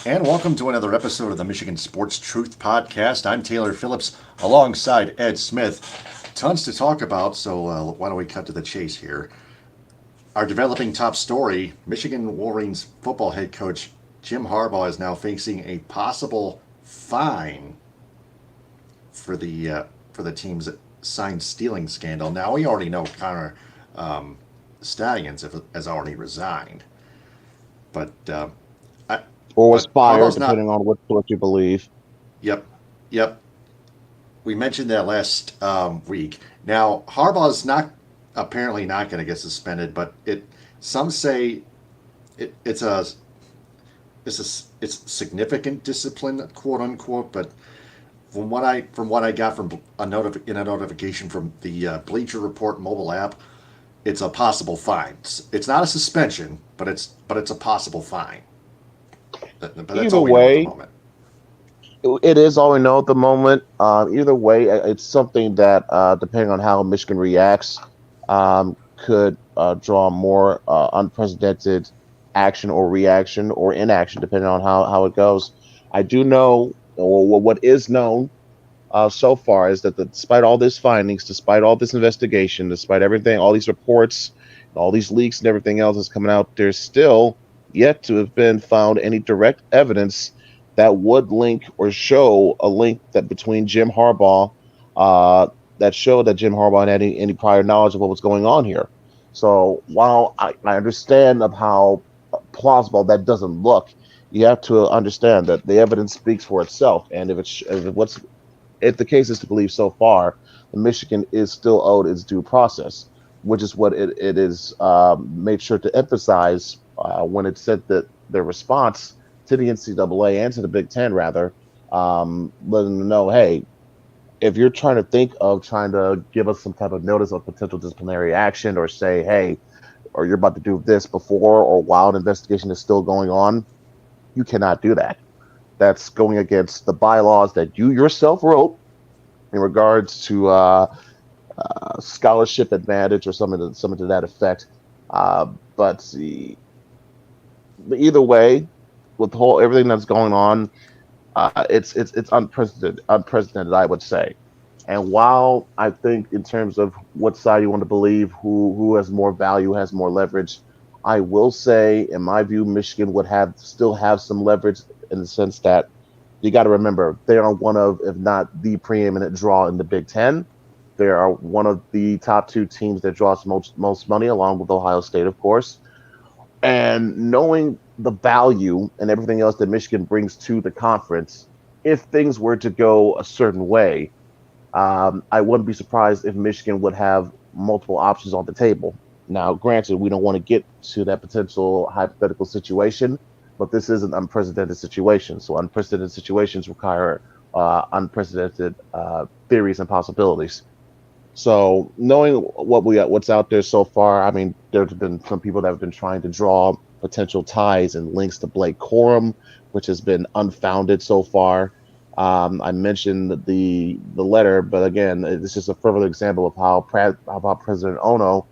And welcome to another episode of the Michigan Sports Truth Podcast. I'm Taylor Phillips alongside Ed Smith. Tons to talk about, so why don't we cut to the chase here? Our developing top story, Michigan Wolverines football head coach Jim Harbaugh is now facing a possible fine for the team's sign stealing scandal. Now, we already know Connor Stallions has already resigned, but or was fired, Harbaugh's not. depending on what source you believe. Yep. We mentioned that last week. Now, Harbaugh's apparently not going to get suspended, but some say it's significant discipline, quote unquote. But from what I got from a notification from the Bleacher Report mobile app, it's a possible fine. It's not a suspension, but it's a possible fine. But that's Either all we know at the way, moment. it is all we know at the moment. Either way, it's something that, depending on how Michigan reacts, could draw more unprecedented action or reaction or inaction, depending on how it goes. I do know, or what is known so far, is that despite all these findings, despite all this investigation, despite everything, all these reports, all these leaks and everything else that's coming out, there's still yet to have been found any direct evidence that would link or show a link that between Jim Harbaugh, that showed that Jim Harbaugh had any prior knowledge of what was going on here. So while I understand of how plausible that doesn't look, you have to understand that the evidence speaks for itself. And if the case is to believe so far, Michigan is still owed its due process, which is what it is made sure to emphasize when it said that their response to the NCAA and to the Big Ten, rather, letting them know, hey, if you're trying to give us some type of notice of potential disciplinary action, or say, hey, or you're about to do this before or while an investigation is still going on, you cannot do that. That's going against the bylaws that you yourself wrote in regards to scholarship advantage or something to that effect. But either way, with everything that's going on, it's unprecedented, I would say. And while I think in terms of what side you want to believe, who has more value, has more leverage, I will say, in my view, Michigan would still have some leverage, in the sense that you got to remember they are one of, if not the preeminent draw in the Big Ten. They are one of the top two teams that draws most money, along with Ohio State, of course. And knowing the value and everything else that Michigan brings to the conference, if things were to go a certain way, I wouldn't be surprised if Michigan would have multiple options on the table. Now, granted, we don't want to get to that potential hypothetical situation, but this is an unprecedented situation. So unprecedented situations require unprecedented theories and possibilities. So knowing what's out there so far, I mean, there's been some people that have been trying to draw potential ties and links to Blake Corum, which has been unfounded so far. I mentioned the letter, but again, it's just a further example of how President Ono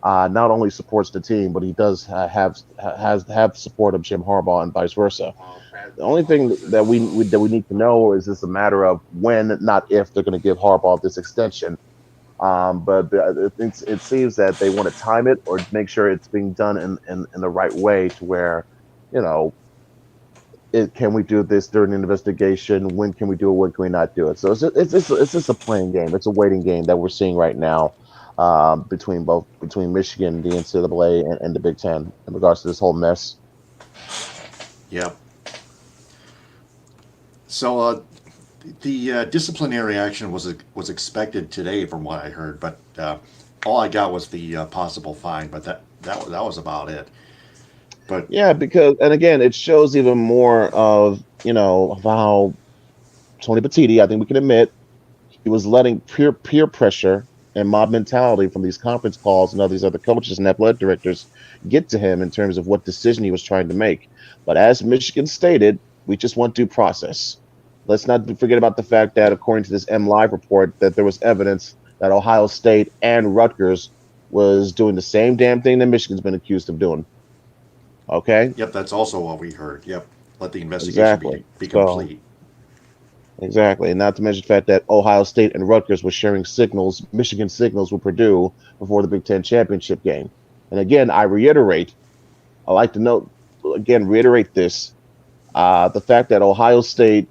not only supports the team, but he does have support of Jim Harbaugh and vice versa. The only thing that we need to know is just a matter of when, not if, they're going to give Harbaugh this extension. But it seems that they want to time it or make sure it's being done in the right way, to where, you know, can we do this during an investigation? When can we do it? When can we not do it? So it's just a playing game. It's a waiting game that we're seeing right now, between Michigan, the NCAA, and the Big Ten in regards to this whole mess. Yep. So the disciplinary action was expected today, from what I heard, but all I got was the possible fine. But that was about it. But Yeah, because, and again, it shows even more of of how Tony Petitti, I think we can admit, he was letting peer pressure and mob mentality from these conference calls and all these other coaches and athletic directors get to him in terms of what decision he was trying to make. But as Michigan stated, we just want due process. Let's not forget about the fact that, according to this M Live report, that there was evidence that Ohio State and Rutgers was doing the same damn thing that Michigan's been accused of doing. Okay? yep, that's also what we heard. Yep. let the investigation Exactly. be So complete. exactly, and not to mention the fact that Ohio State and Rutgers were sharing signals, Michigan signals with Purdue before the Big Ten championship game. And again, I like to note again, reiterate this: the fact that Ohio State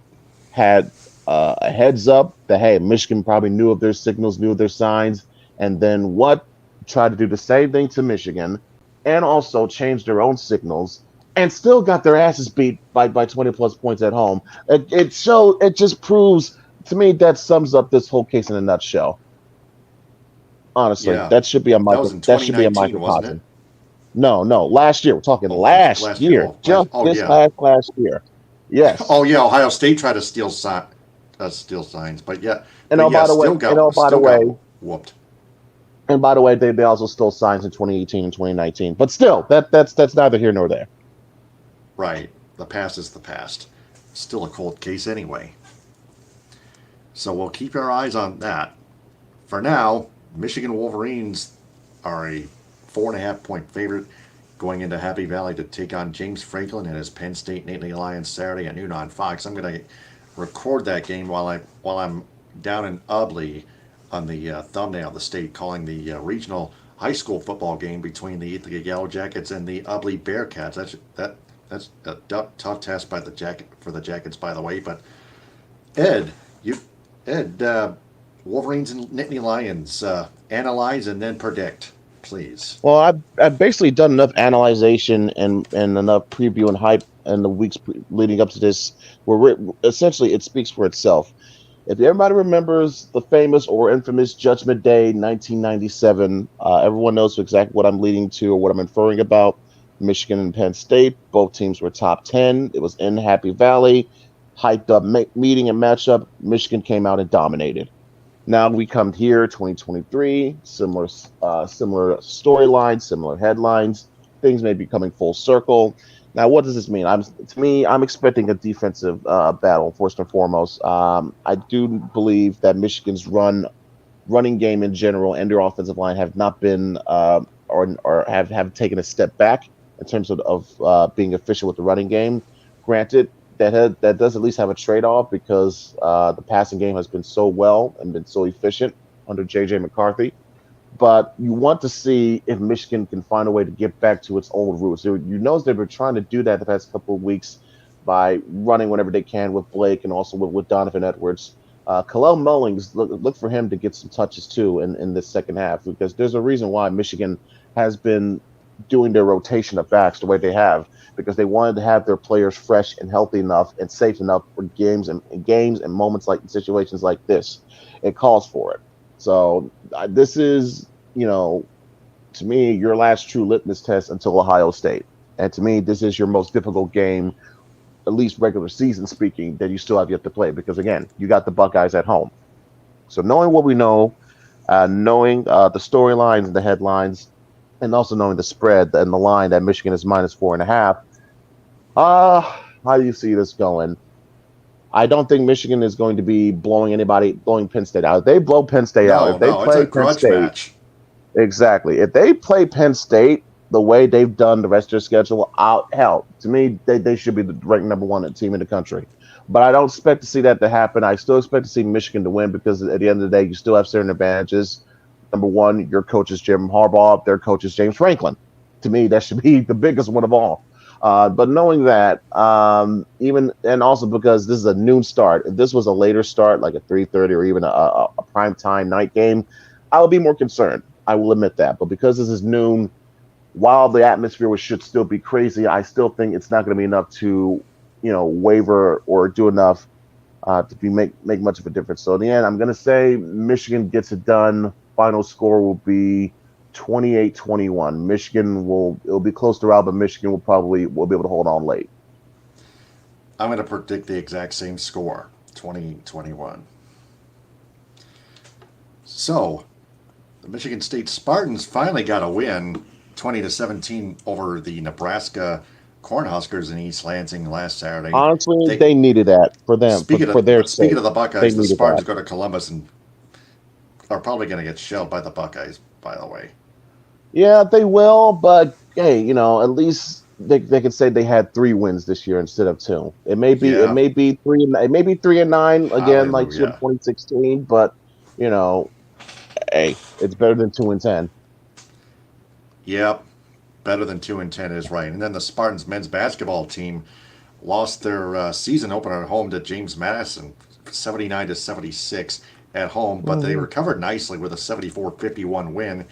had a heads up that hey, Michigan probably knew of their signals, knew of their signs, and then what tried to do the same thing to Michigan, and also changed their own signals, and still got their asses beat by 20 plus points at home. It just proves to me that sums up this whole case in a nutshell. Honestly, Yeah, that was in that should be a 2019, wasn't it? microcosm. No, no, last year. We're talking Oh, just last last year. year, Oh, just oh this yeah. last year. Yes. Oh yeah. Ohio State tried to steal signs, And but oh, yeah, by the way, whooped. they also stole signs in 2018 and 2019. But still, that's neither here nor there. Right. The past is the past. Still a cold case anyway. So we'll keep our eyes on that. For now, Michigan Wolverines are a 4.5 point favorite going into Happy Valley to take on James Franklin and his Penn State Nittany Lions Saturday at noon on Fox. I'm going to record that game while I'm down in Ubley on the thumbnail of the state, calling the regional high school football game between the Ithaca Yellow Jackets and the Ubley Bearcats. That's a tough task for the Jackets, by the way. But Ed, you Ed, Wolverines and Nittany Lions, analyze and then predict, please. Well, I've basically done enough analyzation and enough preview and hype in the weeks leading up to this, where essentially it speaks for itself. If everybody remembers the famous or infamous Judgment Day 1997, everyone knows exactly what I'm leading to or what I'm inferring about. Michigan and Penn State, both teams were top 10. It was in Happy Valley, hyped up meeting and matchup. Michigan came out and dominated. Now we come here, 2023, similar storyline, similar headlines. Things may be coming full circle. Now, what does this mean? I'm expecting a defensive battle first and foremost. I do believe that Michigan's running game in general and their offensive line have not been or have taken a step back in terms of being efficient with the running game. Granted, that does at least have a trade-off because the passing game has been so well and been so efficient under J.J. McCarthy. But you want to see if Michigan can find a way to get back to its old roots. You notice they've been trying to do that the past couple of weeks by running whenever they can with Blake and also with Donovan Edwards. Kalel Mullings, look for him to get some touches too in this second half because there's a reason why Michigan has been doing their rotation of backs the way they have because they wanted to have their players fresh and healthy enough and safe enough for games and moments like situations like this. It calls for it. So this is, to me, your last true litmus test until Ohio State. And to me, this is your most difficult game, at least regular season speaking, that you still have yet to play. Because again, you got the Buckeyes at home. So knowing what we know, knowing the storylines and the headlines, and also knowing the spread and the line that Michigan is -4.5. How do you see this going? I don't think Michigan is going to be blowing Penn State out. If they blow Penn State out, No, if they no, it's play a Penn grudge State, match. exactly. If they play Penn State the way they've done the rest of their schedule, hell, to me, they should be the ranked number one team in the country. But I don't expect to see that to happen. I still expect to see Michigan to win because at the end of the day, you still have certain advantages. Number one, your coach is Jim Harbaugh. Their coach is James Franklin. To me, that should be the biggest one of all. But knowing that, even and also because this is a noon start, if this was a later start, like a 3:30 or even a prime time night game, I would be more concerned. I will admit that. But because this is noon, while the atmosphere should still be crazy, I still think it's not going to be enough to, waver or do enough make much of a difference. So in the end, I'm going to say Michigan gets it done. Final score will be 28-21. It'll be close to out, but Michigan will be able to hold on late. I'm going to predict the exact same score, 2021. So, the Michigan State Spartans finally got a win, 20-17 over the Nebraska Cornhuskers in East Lansing last Saturday. Honestly, they needed that for them, for their sake. Speaking of the Buckeyes, the Spartans go to Columbus and are probably going to get shelled by the Buckeyes, by the way. Yeah, they will, but hey, at least they could say they had 3 wins this year instead of 2. It Yeah. may be 3-9 again, like sort of Hallelujah. 2016, but you know, hey, it's better than 2-10. Yep. Better than 2-10 is right. And then the Spartans men's basketball team lost their season opener at home to James Madison, 79-76 at home, but they Mhm. recovered nicely with a 74-51 win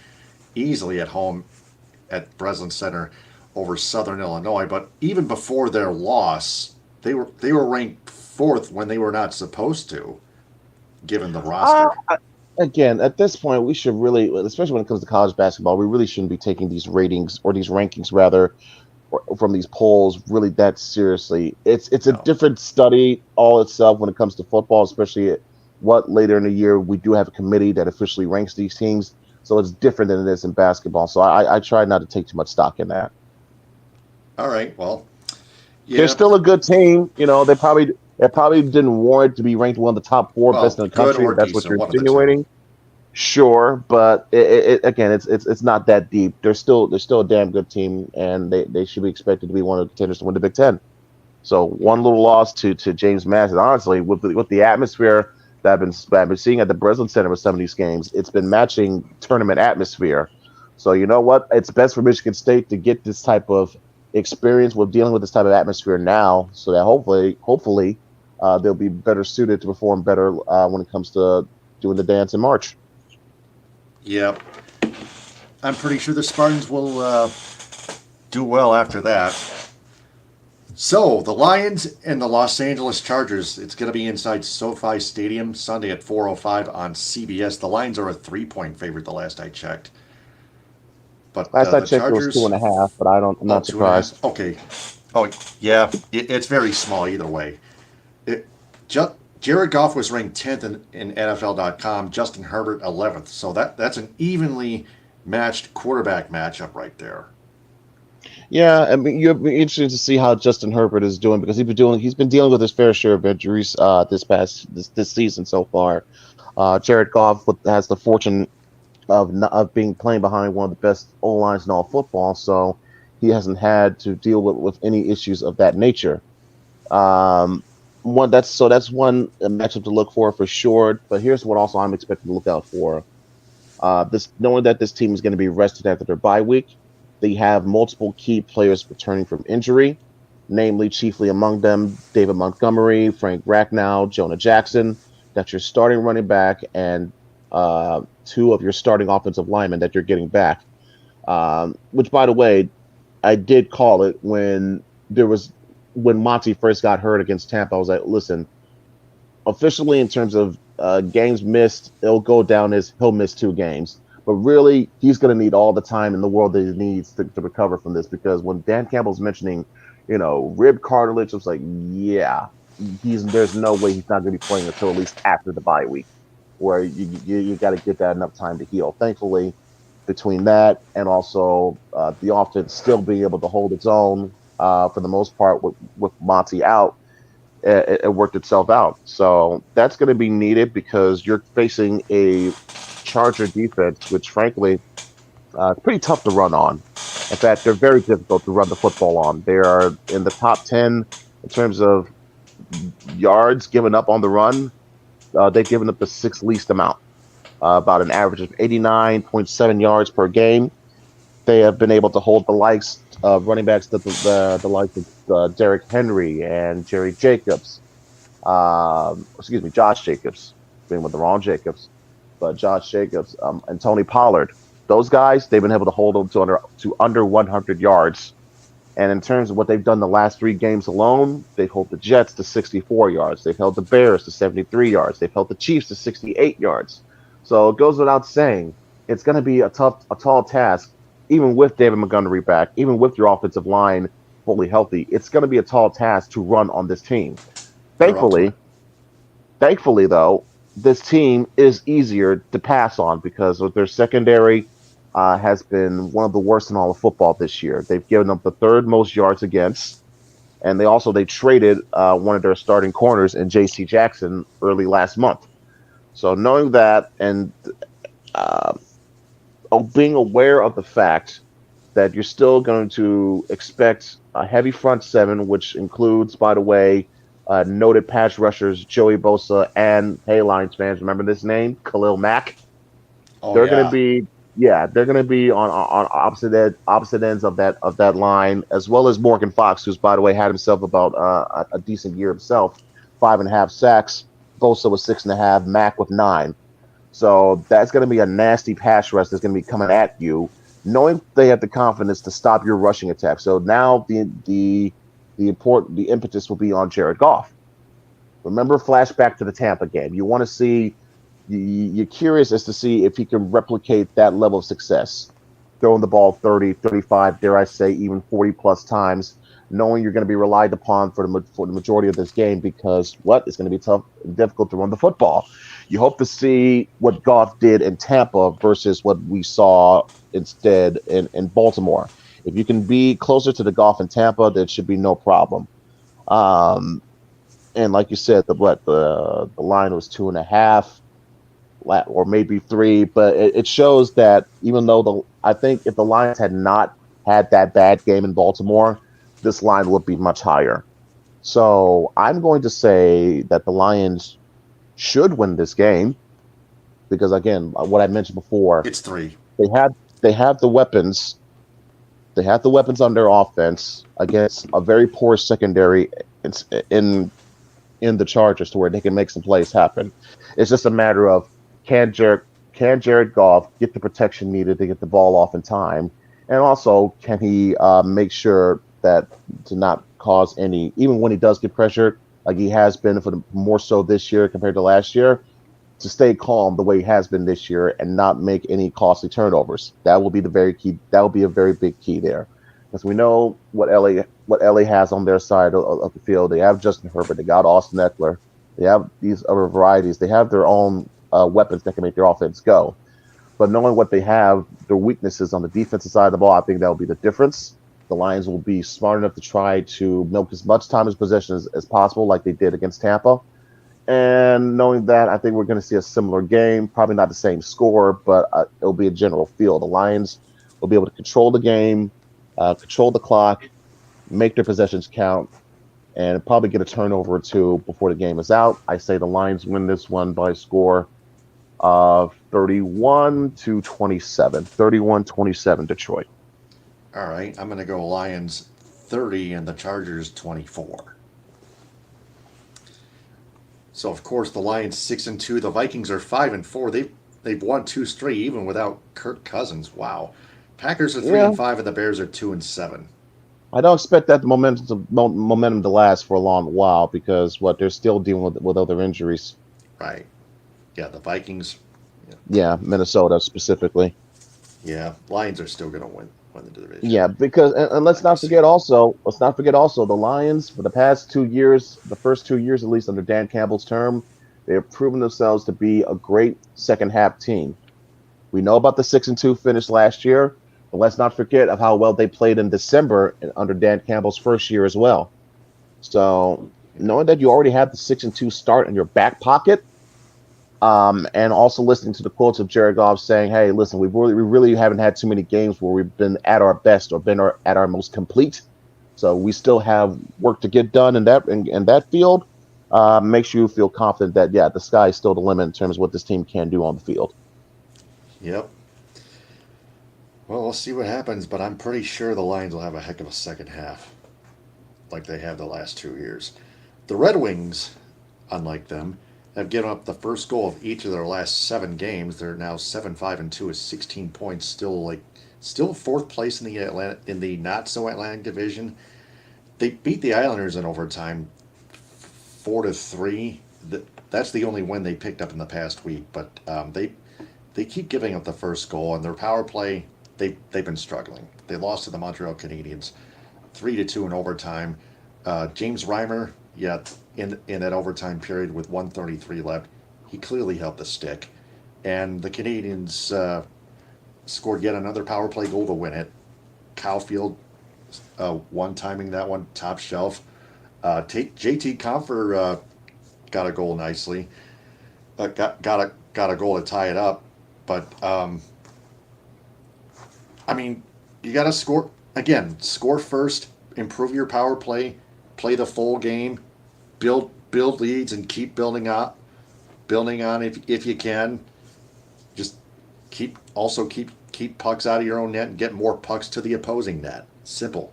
easily at home at Breslin Center over Southern Illinois. But even before their loss, they were ranked fourth when they were not supposed to, given the Uh, roster. Again, at this point, we should really, especially when it comes to college basketball, we really shouldn't be taking these ratings or these rankings rather from these polls really that seriously. It's a No. different study all itself when it comes to football, especially what later in the year we do have a committee that officially ranks these teams. So it's different than it is in basketball. So I try not to take too much stock in that. All right. Well, They're yeah. still a good team. They probably didn't warrant to be ranked one of the top 4 best Well, in the good country. or If that's what decent, you're one of the two. insinuating. Sure, but again, it's not that deep. They're still a damn good team, and they should be expected to be one of the contenders to win the Big Ten. So one little loss to James Madison, honestly, with the atmosphere that I've been seeing at the Breslin Center with some of these games, it's been matching tournament atmosphere. So you know what? It's best for Michigan State to get this type of experience with dealing with this type of atmosphere now, so that hopefully, they'll be better suited to perform better when it comes to doing the dance in March. Yep. I'm pretty sure the Spartans will do well after that. So, the Lions and the Los Angeles Chargers, it's going to be inside SoFi Stadium Sunday at 4:05 on CBS. The Lions are a 3-point favorite the last I checked. But Last I the checked, it was two Chargers, and a half, but I'm oh, not two and a surprised. half. Okay. Oh, yeah, it's very small either way. It, Jared Goff was ranked 10th in NFL.com, Justin Herbert 11th. So that's an evenly matched quarterback matchup right there. Yeah, I mean, you're be interested to see how Justin Herbert is doing because he's been dealing with his fair share of injuries this season so far. Jared Goff has the fortune of being playing behind one of the best O lines in all football, so he hasn't had to deal with any issues of that nature. Um, that's one matchup to look for sure. But here's what also I'm expecting to look out for. This knowing that this team is going to be rested after their bye week, they have multiple key players returning from injury, namely chiefly among them David Montgomery, Frank Ragnow, Jonah Jackson. That's your starting running back and 2 of your starting offensive linemen that you're getting back. Which, by the way, I did call it when Monty first got hurt against Tampa. I was like, listen, officially in terms of games missed, it'll go down as he'll miss 2 games. But really, he's going to need all the time in the world that he needs to recover from this because when Dan Campbell's mentioning, rib cartilage, I was like, yeah, there's no way he's not going to be playing until at least after the bye week, where you got to get that enough time to heal. Thankfully, between that and also the offense still being able to hold its own for the most part with Monty out, it worked itself out. So that's going to be needed because you're facing a Charger defense, which frankly, it's pretty tough to run on. In fact, they're very difficult to run the football on. They are in the top 10 in terms of yards given up on the run. They've given up the 6th least amount, about an average of 89.7 yards per game. They have been able to hold the likes of running backs, the likes of Derrick Henry and Jerry Jacobs. Excuse me, Josh Jacobs, being with the wrong Jacobs, but Josh Jacobs and Tony Pollard. Those guys, they've been able to hold them to under 100 yards. And in terms of what they've done the last 3 games alone, they've held the Jets to 64 yards. They've held the Bears to 73 yards. They've held the Chiefs to 68 yards. So it goes without saying, it's going to be a tall task, even with David Montgomery back, even with your offensive line fully healthy. It's going to be a tall task to run on this team. They're up to it. Thankfully, thankfully though, this team is easier to pass on because of their secondary has been one of the worst in all of football this year. They've given up the 3rd most yards against, and they traded one of their starting corners in J.C. Jackson early last month. So knowing that and uh, being aware of the fact that you're still going to expect a heavy front seven, which includes, by the way, noted pass rushers Joey Bosa and, hey, Lions fans, remember this name, Khalil Mack. Oh They're going to yeah. be, yeah, they're going to be on opposite ends of that line, as well as Morgan Fox, who's, by the way, had himself about a decent year himself, 5.5 sacks. Bosa with 6.5, Mack with 9. So that's going to be a nasty pass rush that's going to be coming at you, knowing they have the confidence to stop your rushing attack. So now the impetus will be on Jared Goff. Remember, flashback to the Tampa game. You want to see, you're curious as to see if he can replicate that level of success, throwing the ball 30, 35, dare I say, even 40 plus times, knowing you're going to be relied upon for the majority of this game because what? It's going to be tough and difficult to run the football. You hope to see what Goff did in Tampa versus what we saw instead in Baltimore. If you can be closer to the Goff in Tampa, there should be no problem. Um, and like you said, the line was 2.5 or maybe 3, but it shows that even though I think if the Lions had not had that bad game in Baltimore, this line would be much higher. So I'm going to say that the Lions should win this game because again, what I mentioned before, It's 3. they have they have the weapons. They have the weapons on their offense against a very poor secondary in in the Chargers to where they can make some plays happen. It's just a matter of can Jared can Jared Goff get the protection needed to get the ball off in time, and also can he make sure that to not cause any even when he does get pressured, like he has been for more so this year compared to last year, to stay calm the way he has been this year and not make any costly turnovers. That will be the very key. That will be a very big key there, because we know what LA has on their side of the field. They have Justin Herbert. They got Austin Eckler. They have these other varieties. They have their own weapons that can make their offense go. But knowing what they have, their weaknesses on the defensive side of the ball, I think that will be the difference. The Lions will be smart enough to try to milk as much time as possession as possible, like they did against Tampa. And knowing that, I think we're going to see a similar game. Probably not the same score, but it'll be a general feel. The Lions will be able to control the game, control the clock, make their possessions count, and probably get a turnover or two before the game is out. I say the Lions win this one by a score of 31-27. 31-27 Detroit. All right, I'm going to go Lions 30 and the Chargers 24. So of course the Lions 6-2. The Vikings are 5-4. They've won 2 straight even without Kirk Cousins. Wow. Packers are 3 Yeah, and 5, and the Bears are 2-7. I don't expect that momentum to last for a long while because what they're still dealing with other injuries. Right. Yeah, the Vikings. Yeah, Yeah, Minnesota specifically. yeah, Lions are still going to win the division. Yeah, because and Like I said. let's not forget also the Lions for the past 2 years, the first 2 years at least under Dan Campbell's term, they have proven themselves to be a great second half team. We know about the 6-2 finish last year, but let's not forget of how well they played in December under Dan Campbell's first year as well. So knowing that you already have the 6-2 start in your back pocket, and also listening to the quotes of Jared Goff saying, "Hey, listen, we really haven't had too many games where we've been at our best or been at our most complete. So we still have work to get done in that field." Makes you feel confident that yeah, the sky is still the limit in terms of what this team can do on the field. Yep. Well, we'll see what happens, but I'm pretty sure the Lions will have a heck of a second half, like they have the last 2 years. The Red Wings, unlike them, have given up the first goal of each of their last 7 games. They're now 7-5-2 with 16 points, still fourth place in the not so Atlantic division. They beat the Islanders in overtime, 4-3. That's the only win they picked up in the past week. But they keep giving up the first goal, and their power play they've been struggling. They lost to the Montreal Canadiens, 3-2 in overtime. James Reimer, yeah, in that overtime period with 133 left, he clearly held the stick, and the Canadians scored yet another power play goal to win it. Caulfield one timing that one top shelf. JT Comfer got a goal nicely. Got a goal to tie it up, but I mean You got to score again. Score first. Improve your power play. Play the full game. Build leads and keep building on if you can. Just keep pucks out of your own net and get more pucks to the opposing net. Simple.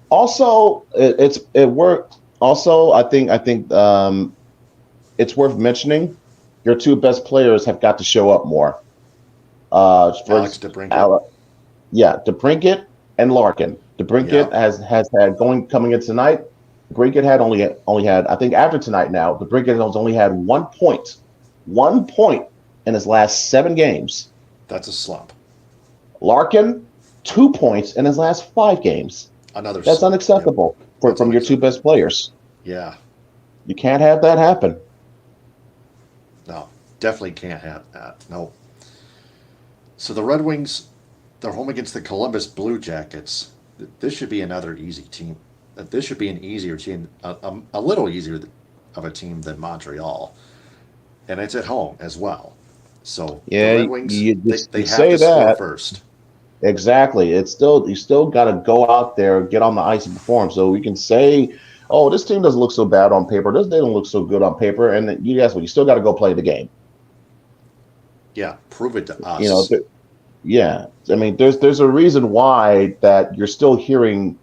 Also, it worked. Also, I think it's worth mentioning. Your two best players have got to show up more. Alex DeBrincat. Yeah, DeBrincat and Larkin. DeBrincat has had coming in tonight. DeBrincat had only had, I think after tonight now, DeBrincat has only had 1 point in his last 7 games. That's a slump. Larkin, 2 points in his last 5 games. That's unacceptable from your two best players. Yeah. You can't have that happen. No, definitely can't have that. No. So the Red Wings, they're home against the Columbus Blue Jackets. This should be another easy team. This should be an easier team, a little easier of a team than Montreal. And it's at home as well. So the Red Wings, they have to score first. Exactly. You still got to go out there, get on the ice and perform. So we can say, oh, this team doesn't look so bad on paper. They don't look so good on paper. And you still got to go play the game. Yeah, prove it to us. Yeah. I mean, there's a reason why that you're still hearing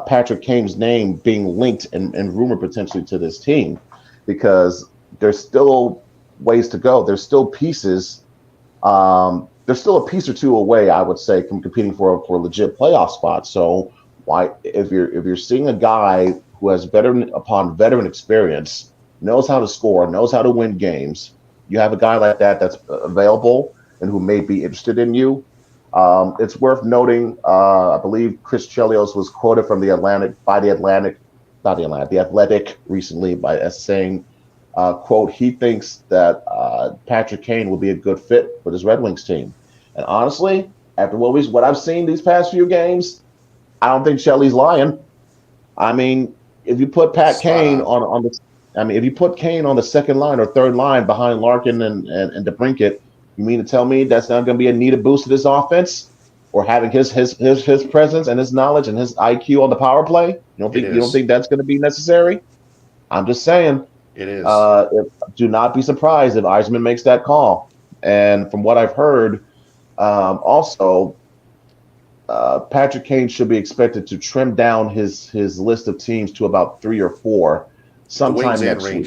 Patrick Kane's name being linked and rumored potentially to this team, because there's still ways to go. There's still pieces. There's still a piece or two away, I would say, from competing for a legit playoff spot. So why, if you're seeing a guy who has veteran experience, knows how to score, knows how to win games, you have a guy like that that's available and who may be interested in you. It's worth noting, I believe Chris Chelios was quoted from The Athletic recently as saying, quote, he thinks that Patrick Kane will be a good fit for this Red Wings team. And honestly, after what I've seen these past few games, I don't think Shelley's lying. I mean, if you put Kane if you put Kane on the second line or third line behind Larkin and DeBrincat, you mean to tell me that's not going to be a needed boost to this offense, or having his presence and his knowledge and his IQ on the power play? You don't think that's going to be necessary? I'm just saying. It is. Do not be surprised if Eisman makes that call. And from what I've heard, also, Patrick Kane should be expected to trim down his list of teams to about 3 or 4 sometime next week.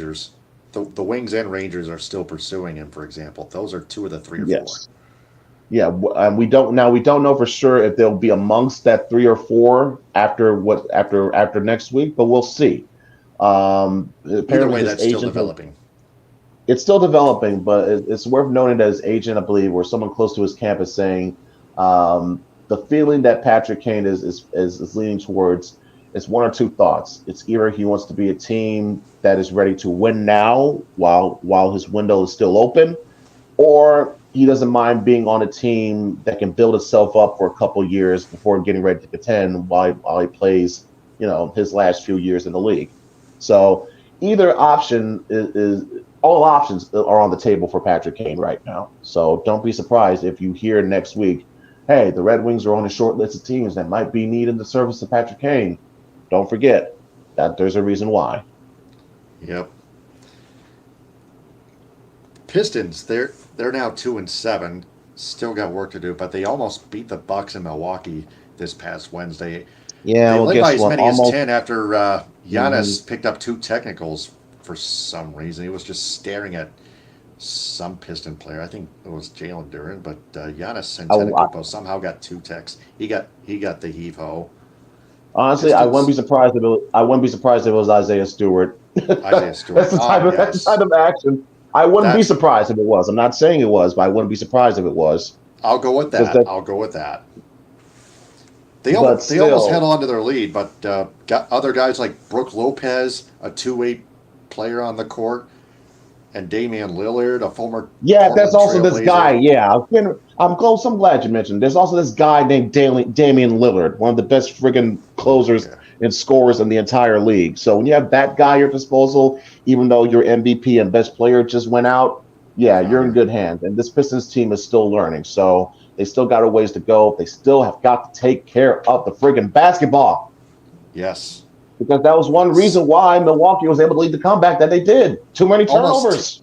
The Wings and Rangers are still pursuing him, for example. Those are 2 of the 3 or 4. Yeah, and we don't know for sure if they'll be amongst that 3 or 4 after next week, but we'll see. Either way, that's still developing. It's still developing, but it's worth noting that his agent, I believe, or someone close to his camp, is saying the feeling that Patrick Kane is leaning towards is 1 or 2 thoughts. It's either he wants to be a team that is ready to win now while his window is still open, or he doesn't mind being on a team that can build itself up for a couple years before getting ready to contend while he plays, his last few years in the league. So either option is all options are on the table for Patrick Kane right now. So don't be surprised if you hear next week, hey, the Red Wings are on a short list of teams that might be needing the service of Patrick Kane. Don't forget that there's a reason why. Yep. Pistons, they're now 2-7. Still got work to do, but they almost beat the Bucks in Milwaukee this past Wednesday. Yeah, they led by as many as 10 after Giannis picked up 2 technicals for some reason. He was just staring at some Piston player. I think it was Jalen Duren, but Giannis Antetokounmpo somehow got 2 techs. He got the heave-ho. Honestly, Pistons. I wouldn't be surprised if it was Isaiah Stewart. Isaiah Stewart. That's the type of action. I wouldn't be surprised if it was. I'm not saying it was, but I wouldn't be surprised if it was. I'll go with that. They almost held on to their lead, but got other guys like Brook Lopez, a 2-way player on the court, and Damian Lillard, a former that's also this guy. Yeah, I'm close. I'm glad you mentioned. There's also this guy named Damian Lillard, one of the best friggin' closers and scorers in the entire league. So when you have that guy at your disposal, even though your MVP and best player just went out, you're in good hands. And this Pistons team is still learning. So They still got a ways to go. They still have got to take care of the friggin' basketball. Yes. Because that was one reason why Milwaukee was able to lead the comeback that they did. Too many turnovers.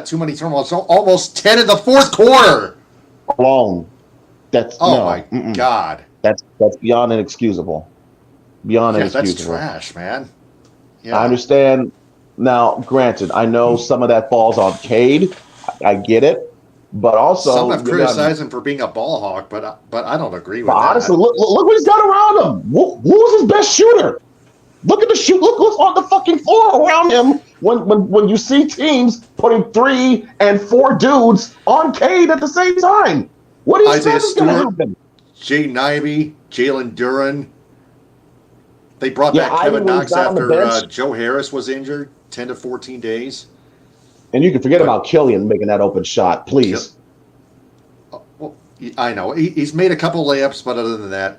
Too many turnovers. Almost 10 in the fourth quarter. Alone. That's my God. That's beyond inexcusable. Beyond inexcusable. That's trash, man. Yeah. I understand. Now, granted, I know some of that falls on Cade. I get it. But also, some have criticized him for being a ball hawk, but I don't agree with that. Honestly, look what he's got around him. Who was his best shooter? Look at the shoot. Look what's on the fucking floor around him. When you see teams putting 3 and 4 dudes on Cade at the same time, what do you think is going to happen? Jay Nivey, Jalen Duren. They brought back Kevin Knox after Joe Harris was injured, 10 to 14 days. And you can forget about Killian making that open shot, please. Well, I know he's made a couple layups, but other than that,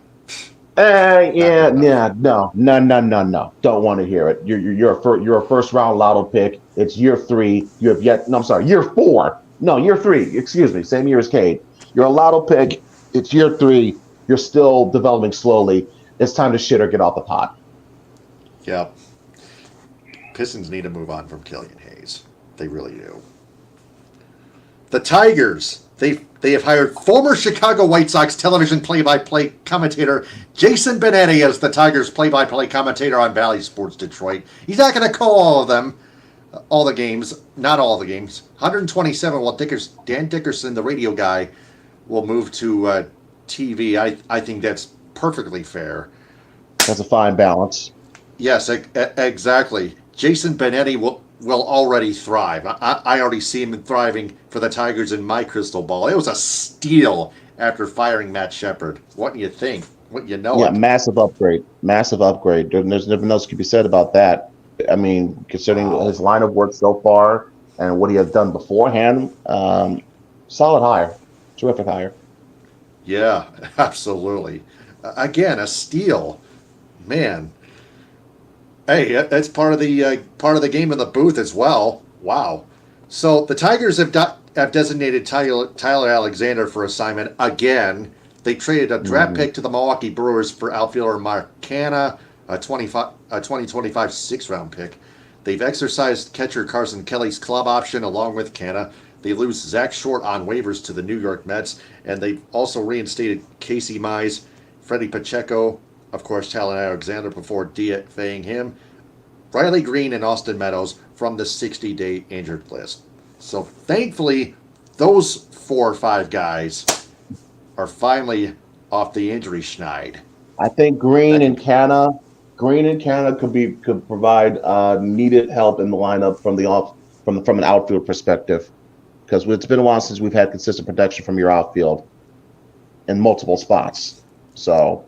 no. Don't want to hear it. You're a first round lotto pick. It's year 3. Year 4. No, year 3. Excuse me. Same year as Cade. You're a lotto pick. It's year 3. You're still developing slowly. It's time to shit or get off the pot. Yep. Pistons need to move on from Killian Hayes. They really do. The Tigers, they have hired former Chicago White Sox television play-by-play commentator Jason Benetti as the Tigers play-by-play commentator on Bally Sports Detroit. He's not going to call all the games, not all the games. 127, while Dan Dickerson, the radio guy, will move to TV. I think that's perfectly fair. That's a fine balance. Yes, exactly. Jason Benetti will already thrive. I already see him thriving for the Tigers in my crystal ball. It was a steal after firing Matt Shepard. What do you think? What you know? Yeah, massive upgrade. There's nothing else can be said about that. I mean, considering his line of work so far and what he has done beforehand, solid hire. Terrific hire. Yeah, absolutely. Again, a steal. Man. Hey, that's part of the game in the booth as well. Wow. So the Tigers have designated Tyler Alexander for assignment again. They traded a draft pick to the Milwaukee Brewers for outfielder Mark Canha, a 2025 sixth-round pick. They've exercised catcher Carson Kelly's club option along with Canha. They lose Zach Short on waivers to the New York Mets, and they've also reinstated Casey Mize, Freddie Pacheco, of course, Tyler Alexander before DFAing him, Riley Green, and Austin Meadows from the 60-day injured list. So thankfully, those 4 or 5 guys are finally off the injury schneid. I think Green and Canha could provide needed help in the lineup from an outfield perspective, because it's been a while since we've had consistent production from your outfield in multiple spots. So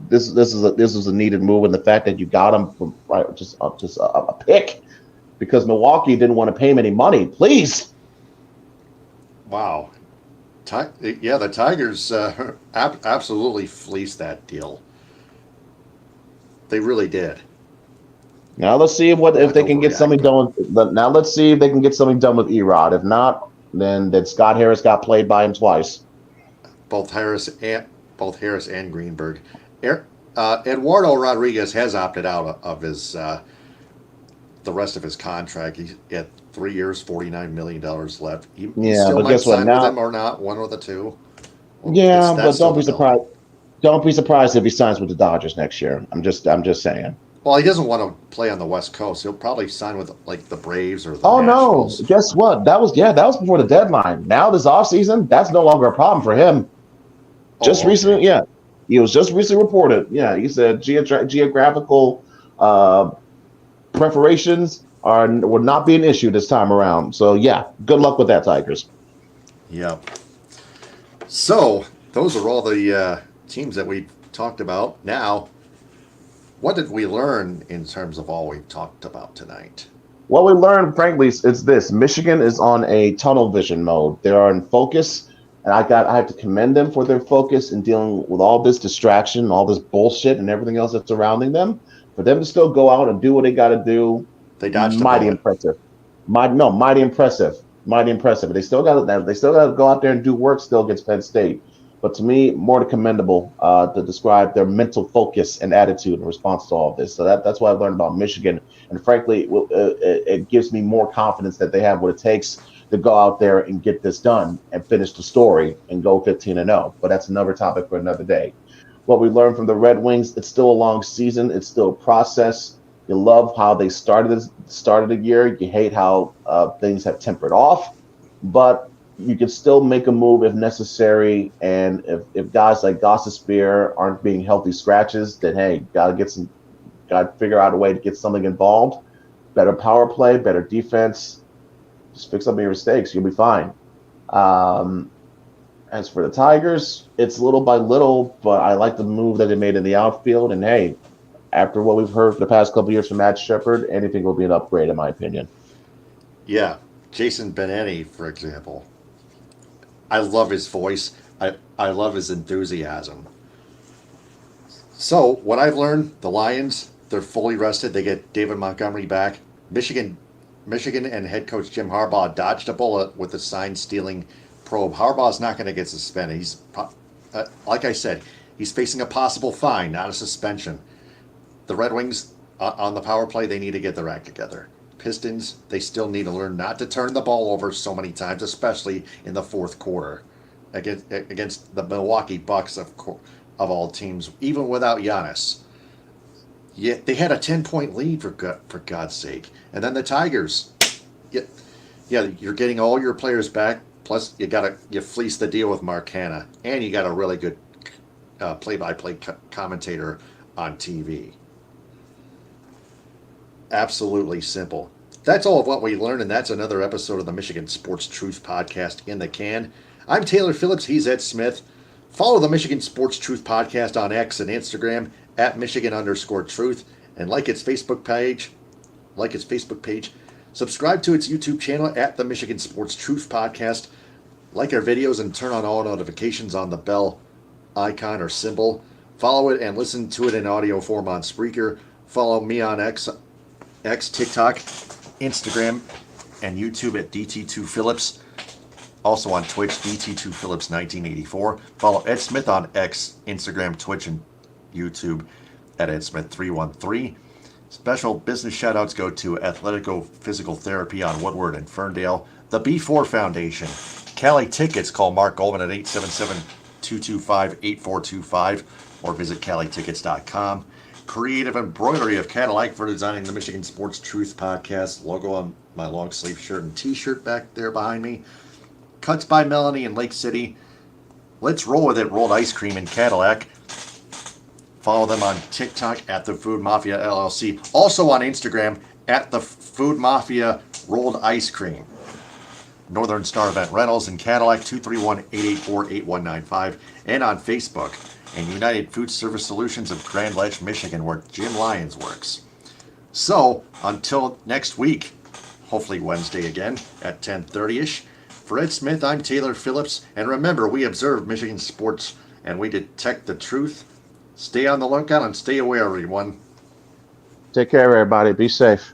this is a needed move, and the fact that you got him from just a pick, because Milwaukee didn't want to pay him any money. Please. Wow. The Tigers absolutely fleeced that deal. They really did. Now let's see if they can get something done. Now let's see if they can get something done with Erod. If not, then Scott Harris got played by him twice. Both Harris and Greenberg. Eduardo Rodriguez has opted out of his the rest of his contract. He's at 3 years, $49 million left. He still might sign with them or not, one or the two. Well, yeah, but don't be surprised. Don't be surprised if he signs with the Dodgers next year. I'm just saying. Well, he doesn't want to play on the West Coast. He'll probably sign with like the Braves or the Nationals. No. Guess what? That was before the deadline. Now this offseason, that's no longer a problem for him. Recently, yeah. It was just recently reported. Yeah, he said geographical preparations will not be an issue this time around. So yeah, good luck with that, Tigers. Yep. So those are all the teams that we talked about. Now, what did we learn in terms of all we've talked about tonight? What we learned, frankly, is this: Michigan is on a tunnel vision mode. They are in focus. And I have to commend them for their focus in dealing with all this distraction, all this bullshit, and everything else that's surrounding them. For them to still go out and do what they got to do, they dodged mighty impressive. Mighty impressive. But they still got to go out there and do work still against Penn State. But to me, more than commendable to describe their mental focus and attitude in response to all of this. So that's what I've learned about Michigan. And frankly, it gives me more confidence that they have what it takes to go out there and get this done and finish the story and go 15-0. But that's another topic for another day. What we learned from the Red Wings, it's still a long season. It's still a process. You love how they started the year. You hate how things have tempered off. But you can still make a move if necessary. And if guys like Gossespear aren't being healthy scratches, then hey, got to figure out a way to get something involved. Better power play, better defense. Just fix up your mistakes. You'll be fine. As for the Tigers, it's little by little, but I like the move that they made in the outfield. And hey, after what we've heard for the past couple of years from Matt Shepard, anything will be an upgrade, in my opinion. Yeah, Jason Benetti, for example. I love his voice. I love his enthusiasm. So, what I've learned, the Lions, they're fully rested. They get David Montgomery back. Michigan and head coach Jim Harbaugh dodged a bullet with the sign-stealing probe. Harbaugh's not going to get suspended. He's, like I said, he's facing a possible fine, not a suspension. The Red Wings, on the power play, they need to get their act together. Pistons, they still need to learn not to turn the ball over so many times, especially in the fourth quarter against the Milwaukee Bucks of all teams, even without Giannis. Yeah, they had a 10-point lead for God's sake, and then the Tigers. Yeah, you're getting all your players back. Plus, you fleece the deal with Mark Hanna, and you got a really good play-by-play commentator on TV. Absolutely simple. That's all of what we learned, and that's another episode of the Michigan Sports Truth Podcast in the can. I'm Taylor Phillips. He's Ed Smith. Follow the Michigan Sports Truth Podcast on X and Instagram at Michigan_Truth, and like its Facebook page. Subscribe to its YouTube channel at the Michigan Sports Truth Podcast. Like our videos and turn on all notifications on the bell icon or symbol. Follow it and listen to it in audio form on Spreaker. Follow me on X, TikTok, Instagram, and YouTube at DT2Phillips. Also on Twitch, DT2Phillips1984. Follow Ed Smith on X, Instagram, Twitch, and YouTube at EdSmith313. Special business shoutouts go to Athletico Physical Therapy on Woodward and Ferndale, the B4 Foundation, Cali Tickets. Call Mark Goldman at 877-225-8425 or visit CaliTickets.com. Creative Embroidery of Cadillac for designing the Michigan Sports Truth Podcast logo on my long sleeve shirt and t-shirt back there behind me. Cuts by Melanie in Lake City. Let's roll with it. Rolled ice cream in Cadillac. Follow them on TikTok at the Food Mafia LLC. Also on Instagram at the Food Mafia Rolled Ice Cream. Northern Star Event Rentals in Cadillac, 231-884-8195. And on Facebook. And United Food Service Solutions of Grand Ledge, Michigan, where Jim Lyons works. So, until next week, hopefully Wednesday again at 10:30ish. For Ed Smith, I'm Taylor Phillips. And remember, we observe Michigan sports and we detect the truth. Stay on the lookout and stay aware, everyone. Take care, everybody. Be safe.